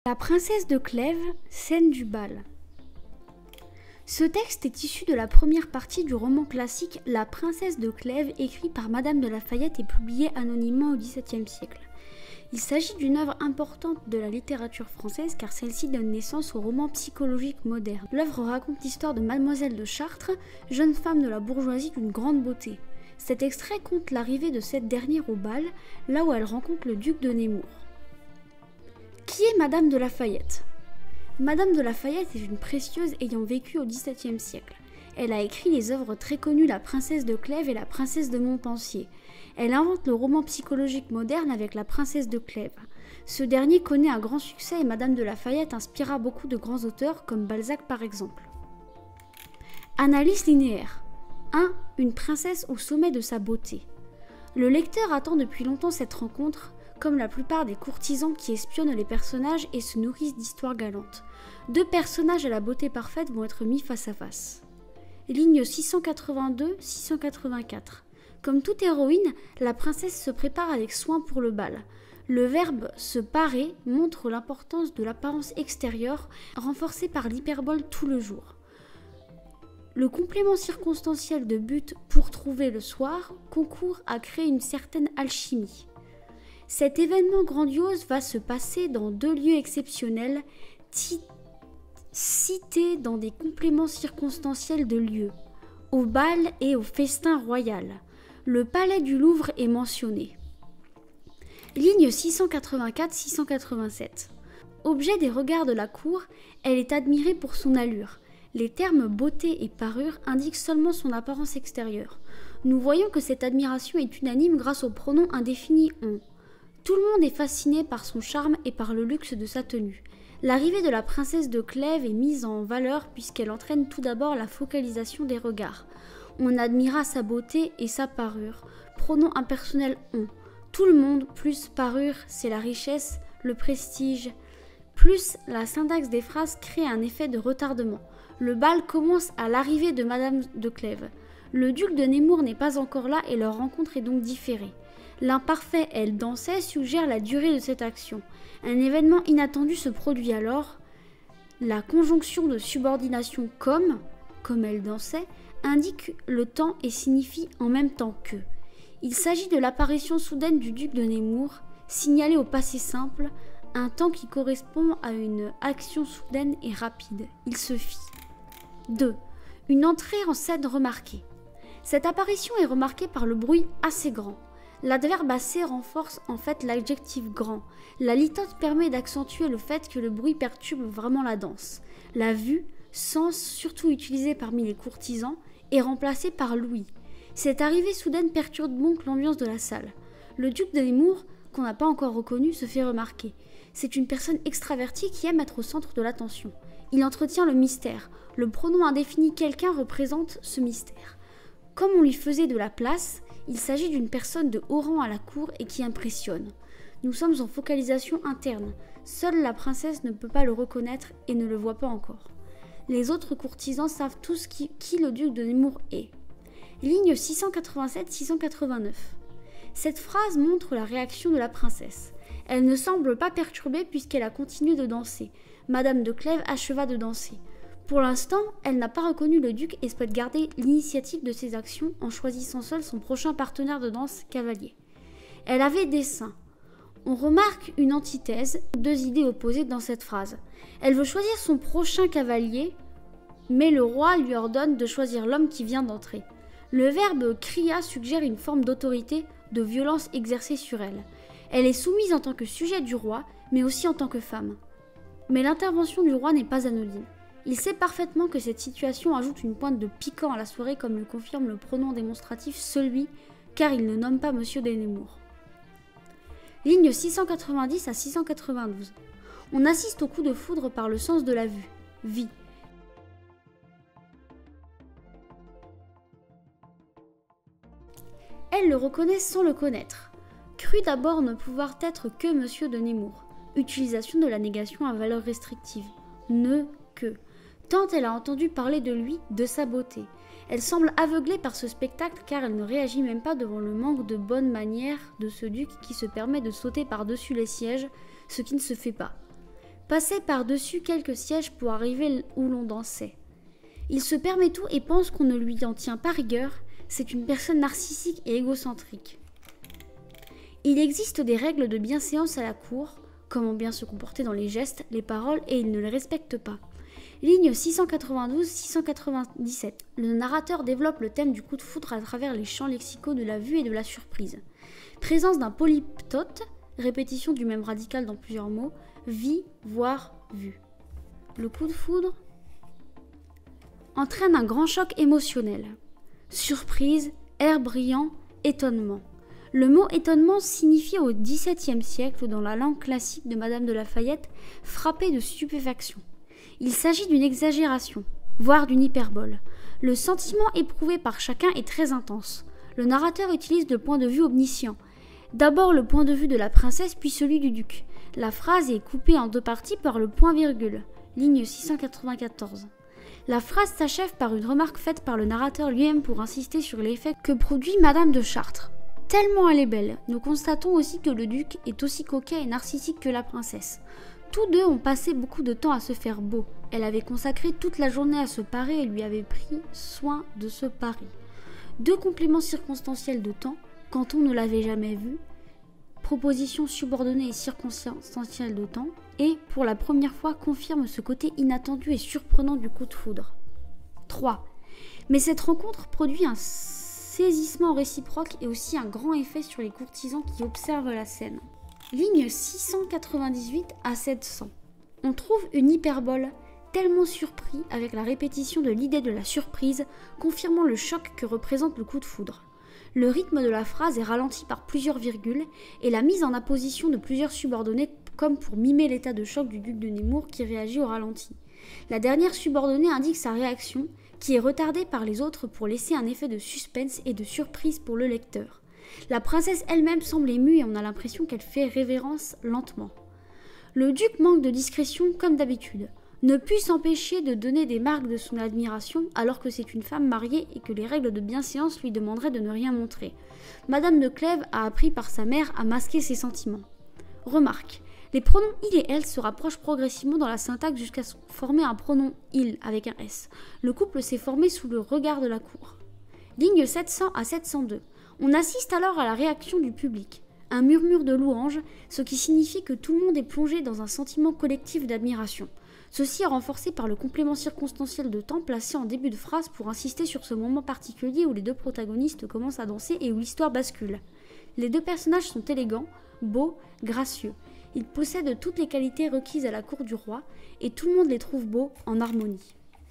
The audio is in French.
La princesse de Clèves, scène du bal. Ce texte est issu de la première partie du roman classique La princesse de Clèves, écrit par Madame de La Fayette et publié anonymement au XVIIe siècle. Il s'agit d'une œuvre importante de la littérature française car celle-ci donne naissance au roman psychologique moderne. L'œuvre raconte l'histoire de Mademoiselle de Chartres, jeune femme de la bourgeoisie d'une grande beauté. Cet extrait compte l'arrivée de cette dernière au bal, là où elle rencontre le duc de Nemours. Qui est Madame de La Fayette ? Madame de La Fayette est une précieuse ayant vécu au XVIIe siècle. Elle a écrit les œuvres très connues La princesse de Clèves et La princesse de Montpensier. Elle invente le roman psychologique moderne avec La princesse de Clèves. Ce dernier connaît un grand succès et Madame de La Fayette inspira beaucoup de grands auteurs comme Balzac par exemple. Analyse linéaire. 1. Une princesse au sommet de sa beauté. Le lecteur attend depuis longtemps cette rencontre, comme la plupart des courtisans qui espionnent les personnages et se nourrissent d'histoires galantes. Deux personnages à la beauté parfaite vont être mis face à face. Ligne 682-684. Comme toute héroïne, la princesse se prépare avec soin pour le bal. Le verbe « se parer » montre l'importance de l'apparence extérieure, renforcée par l'hyperbole tout le jour. Le complément circonstanciel de but « pour trouver le soir » concourt à créer une certaine alchimie. Cet événement grandiose va se passer dans deux lieux exceptionnels, cités dans des compléments circonstanciels de lieu, au bal et au festin royal. Le palais du Louvre est mentionné. Ligne 684-687. Objet des regards de la cour, elle est admirée pour son allure. Les termes beauté et parure indiquent seulement son apparence extérieure. Nous voyons que cette admiration est unanime grâce au pronom indéfini on. Tout le monde est fasciné par son charme et par le luxe de sa tenue. L'arrivée de la princesse de Clèves est mise en valeur puisqu'elle entraîne tout d'abord la focalisation des regards. On admira sa beauté et sa parure. Pronom impersonnel on. Tout le monde plus parure, c'est la richesse, le prestige. Plus la syntaxe des phrases crée un effet de retardement. Le bal commence à l'arrivée de Madame de Clèves. Le duc de Nemours n'est pas encore là et leur rencontre est donc différée. L'imparfait « elle dansait » suggère la durée de cette action. Un événement inattendu se produit alors. La conjonction de subordination comme elle dansait, indique le temps et signifie en même temps que. Il s'agit de l'apparition soudaine du duc de Nemours, signalée au passé simple, un temps qui correspond à une action soudaine et rapide. Il se fit. 2. Une entrée en scène remarquée. Cette apparition est remarquée par le bruit assez grand. L'adverbe assez renforce en fait l'adjectif grand. La litote permet d'accentuer le fait que le bruit perturbe vraiment la danse. La vue, sens surtout utilisé parmi les courtisans, est remplacée par l'ouïe. Cette arrivée soudaine perturbe donc l'ambiance de la salle. Le duc de Nemours, qu'on n'a pas encore reconnu, se fait remarquer. C'est une personne extravertie qui aime être au centre de l'attention. Il entretient le mystère. Le pronom indéfini quelqu'un représente ce mystère. Comme on lui faisait de la place, il s'agit d'une personne de haut rang à la cour et qui impressionne. Nous sommes en focalisation interne. Seule la princesse ne peut pas le reconnaître et ne le voit pas encore. Les autres courtisans savent tous qui le duc de Nemours est. Ligne 687-689. Cette phrase montre la réaction de la princesse. Elle ne semble pas perturbée puisqu'elle a continué de danser. Madame de Clèves acheva de danser. Pour l'instant, elle n'a pas reconnu le duc et souhaite garder l'initiative de ses actions en choisissant seule son prochain partenaire de danse, cavalier. Elle avait des seins. On remarque une antithèse, deux idées opposées dans cette phrase. Elle veut choisir son prochain cavalier, mais le roi lui ordonne de choisir l'homme qui vient d'entrer. Le verbe « cria » suggère une forme d'autorité, de violence exercée sur elle. Elle est soumise en tant que sujet du roi, mais aussi en tant que femme. Mais l'intervention du roi n'est pas anodine. Il sait parfaitement que cette situation ajoute une pointe de piquant à la soirée comme le confirme le pronom démonstratif « celui », car il ne nomme pas Monsieur de Nemours. Ligne 690 à 692. On assiste au coup de foudre par le sens de la vue. Vie. Elle le reconnaît sans le connaître. Crut d'abord ne pouvoir être que Monsieur de Nemours. Utilisation de la négation à valeur restrictive. Ne que. Tant elle a entendu parler de lui, de sa beauté. Elle semble aveuglée par ce spectacle car elle ne réagit même pas devant le manque de bonne manière de ce duc qui se permet de sauter par-dessus les sièges, ce qui ne se fait pas. passait par-dessus quelques sièges pour arriver où l'on dansait. Il se permet tout et pense qu'on ne lui en tient pas rigueur, c'est une personne narcissique et égocentrique. Il existe des règles de bienséance à la cour, comment bien se comporter dans les gestes, les paroles, et il ne les respecte pas. Ligne 692-697. Le narrateur développe le thème du coup de foudre à travers les champs lexicaux de la vue et de la surprise. Présence d'un polyptote, répétition du même radical dans plusieurs mots, vie, voir, vue. Le coup de foudre entraîne un grand choc émotionnel. Surprise, air brillant, étonnement. Le mot étonnement signifie au XVIIe siècle, dans la langue classique de Madame de Lafayette, frapper de stupéfaction. Il s'agit d'une exagération, voire d'une hyperbole. Le sentiment éprouvé par chacun est très intense. Le narrateur utilise le point de vue omniscient. D'abord le point de vue de la princesse, puis celui du duc. La phrase est coupée en deux parties par le point-virgule, ligne 694. La phrase s'achève par une remarque faite par le narrateur lui-même pour insister sur l'effet que produit Madame de Chartres. Tellement elle est belle, nous constatons aussi que le duc est aussi coquet et narcissique que la princesse. Tous deux ont passé beaucoup de temps à se faire beau. Elle avait consacré toute la journée à se parer et lui avait pris soin de ce pari. Deux compléments circonstanciels de temps, quand on ne l'avait jamais vu, proposition subordonnée et circonstancielle de temps, et pour la première fois confirme ce côté inattendu et surprenant du coup de foudre. 3. Mais cette rencontre produit un saisissement réciproque et aussi un grand effet sur les courtisans qui observent la scène. Ligne 698 à 700. On trouve une hyperbole, tellement surpris avec la répétition de l'idée de la surprise, confirmant le choc que représente le coup de foudre. Le rythme de la phrase est ralenti par plusieurs virgules et la mise en apposition de plusieurs subordonnés comme pour mimer l'état de choc du duc de Nemours qui réagit au ralenti. La dernière subordonnée indique sa réaction, qui est retardée par les autres pour laisser un effet de suspense et de surprise pour le lecteur. La princesse elle-même semble émue et on a l'impression qu'elle fait révérence lentement. Le duc manque de discrétion comme d'habitude, ne put s'empêcher de donner des marques de son admiration alors que c'est une femme mariée et que les règles de bienséance lui demanderaient de ne rien montrer. Madame de Clèves a appris par sa mère à masquer ses sentiments. Remarque, les pronoms il et elle se rapprochent progressivement dans la syntaxe jusqu'à former un pronom il avec un S. Le couple s'est formé sous le regard de la cour. Ligne 700 à 702. On assiste alors à la réaction du public. Un murmure de louanges, ce qui signifie que tout le monde est plongé dans un sentiment collectif d'admiration. Ceci est renforcé par le complément circonstanciel de temps placé en début de phrase pour insister sur ce moment particulier où les deux protagonistes commencent à danser et où l'histoire bascule. Les deux personnages sont élégants, beaux, gracieux. Ils possèdent toutes les qualités requises à la cour du roi et tout le monde les trouve beaux en harmonie.